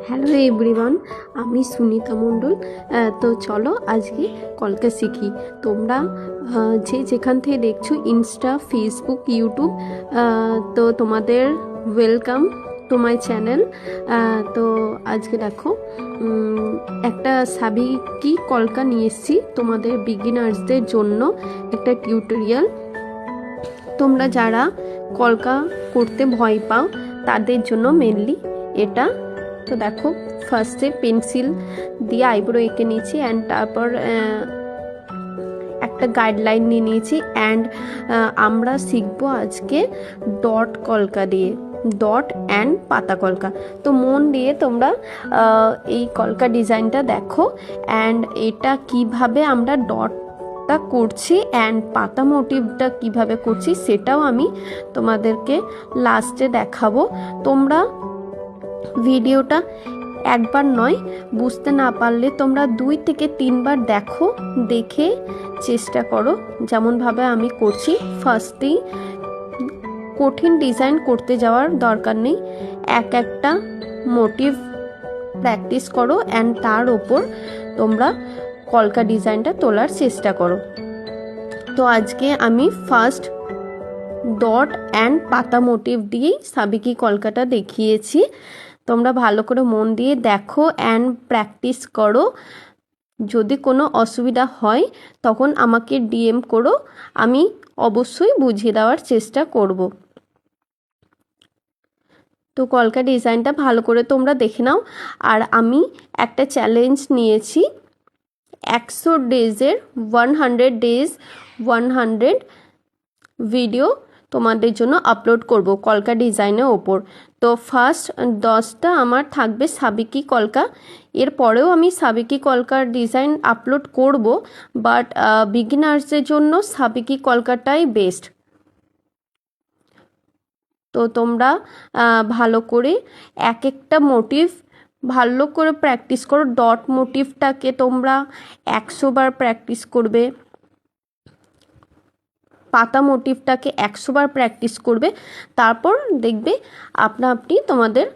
Hello everyone, আমি সুনিতা মণ্ডল। তো চলো আজকে কলকা শিখি। তোমরা যে যেখান থেকে দেখছো, ইনস্টা, ফেসবুক, ইউটিউব, তো তোমাদের ওয়েলকাম টু মাই চ্যানেল। তো আজকে দেখো একটা সাবিকি কলকা নিয়ে এসেছি তোমাদের বিগিনার্সদের জন্য, একটা টিউটোরিয়াল। তোমরা যারা কলকা করতে ভয় পাও তাদের জন্য মেনলি এটা। তো দেখো, ফার্স্টে পেন্সিল দিয়ে আইব্রো এঁকে নিয়েছি, অ্যান্ড তারপর একটা গাইডলাইন নিয়ে নিয়েছি। অ্যান্ড আমরা শিখবো আজকে ডট কলকা দিয়ে, ডট অ্যান্ড পাতা কলকা। তো মন দিয়ে তোমরা এই কলকা ডিজাইনটা দেখো, অ্যান্ড এটা কিভাবে আমরা ডটটা করছি অ্যান্ড পাতা মোটিভটা কিভাবে করছি সেটাও আমি তোমাদেরকে লাস্টে দেখাবো। তোমরা ভিডিওটা একবার নয়, বুঝতে না পারলে তোমরা 2 থেকে 3 বার দেখো, দেখে চেষ্টা করো যেমনভাবে আমি করছি। ফার্স্টেই কঠিন ডিজাইন করতে যাওয়ার দরকার নেই, একটা মোটিভ প্র্যাকটিস করো অ্যান্ড তার ওপর তোমরা কলকা ডিজাইনটা তোলার চেষ্টা করো। তো আজকে আমি ফার্স্ট ডট অ্যান্ড পাতা মোটিভ দিয়েই সাবিকি কলকাটা দেখিয়েছি। তোমরা ভালো করে মন দিয়ে দেখো অ্যান্ড প্র্যাকটিস করো। যদি কোনো অসুবিধা হয় তখন আমাকে ডিএম করো, আমি অবশ্যই বুঝিয়ে দেওয়ার চেষ্টা করব। তো কলকা ডিজাইনটা ভালো করে তোমরা দেখে নাও। আর আমি একটা চ্যালেঞ্জ নিয়েছি, 100 ডেজের 100 ডেজ 100 ভিডিও তোমাদের জন্য আপলোড করব কলকা ডিজাইনের ওপর। তো ফার্স্ট 10টা আমার থাকবে সাবিকি কলকা, এরপরেও আমি সাবিকি কলকার ডিজাইন আপলোড করব, বাট বিগিনার্সদের জন্য সাবিকি কলকাটাই বেস্ট। তো তোমরা ভালো করে একটা মোটিভ ভালো করে প্র্যাকটিস করো। ডট মোটিভটাকে তোমরা 100 বার প্র্যাকটিস করবে, পাতা মোটিভটাকে 100 বার প্র্যাকটিস করবে, তারপর দেখবে আপনা আপনি তোমাদের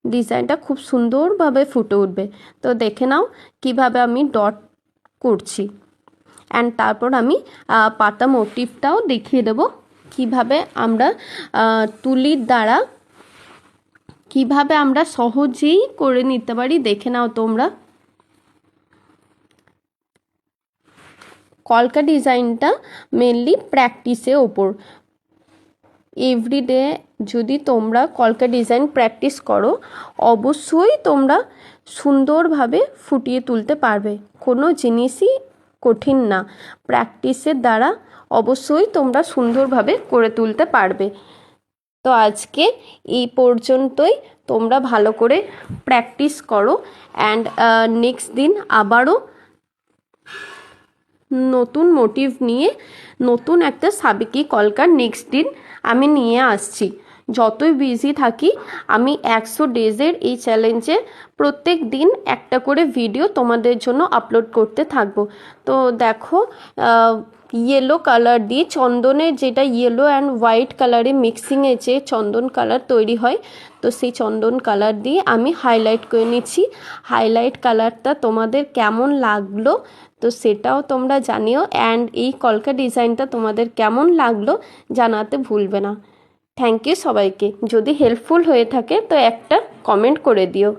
ডিজাইনটা খুব সুন্দরভাবে ফুটে উঠবে। তো দেখে নাও কিভাবে আমি ডট করছি, অ্যান্ড তারপর আমি পাতা মোটিভটাও দেখিয়ে দেবো কিভাবে আমরা তুলির দ্বারা কিভাবে আমরা সহজেই করে নিতে পারি। দেখে নাও তোমরা। কলকা ডিজাইনটা মেনলি প্র্যাকটিসের ওপর। এভরিডে যদি তোমরা কলকা ডিজাইন প্র্যাকটিস করো, অবশ্যই তোমরা সুন্দরভাবে ফুটিয়ে তুলতে পারবে। কোনো জিনিসই কঠিন না, প্র্যাকটিসের দ্বারা অবশ্যই তোমরা সুন্দরভাবে করে তুলতে পারবে। তো আজকে এই পর্যন্তই, তোমরা ভালো করে প্র্যাকটিস করো, অ্যান্ড নেক্সট দিন আবারও নতুন মোটিভ নিয়ে নতুন একটা সাবিকি কলকার নেক্সট দিন আমি নিয়ে আসছি। যতই বিজি থাকি, আমি 100 ডেজের এই চ্যালেঞ্জে প্রত্যেক দিন একটা করে ভিডিও তোমাদের জন্য আপলোড করতে থাকবো। তো দেখো, ইয়েলো কালার দিয়ে চন্দনের, যেটা ইয়েলো অ্যান্ড হোয়াইট কালারে মিক্সিংয়ে যে চন্দন কালার তৈরি হয়, তো সেই চন্দন কালার দিয়ে আমি হাইলাইট করে নিচ্ছি। হাইলাইট কালারটা তোমাদের কেমন লাগলো তো সেটাও তোমরা জানিও, অ্যান্ড এই কলকা ডিজাইনটা তোমাদের কেমন লাগলো জানাতে ভুলবে না। থ্যাংক ইউ সবাইকে। যদি হেল্পফুল হয়ে থাকে তো একটা কমেন্ট করে দিও।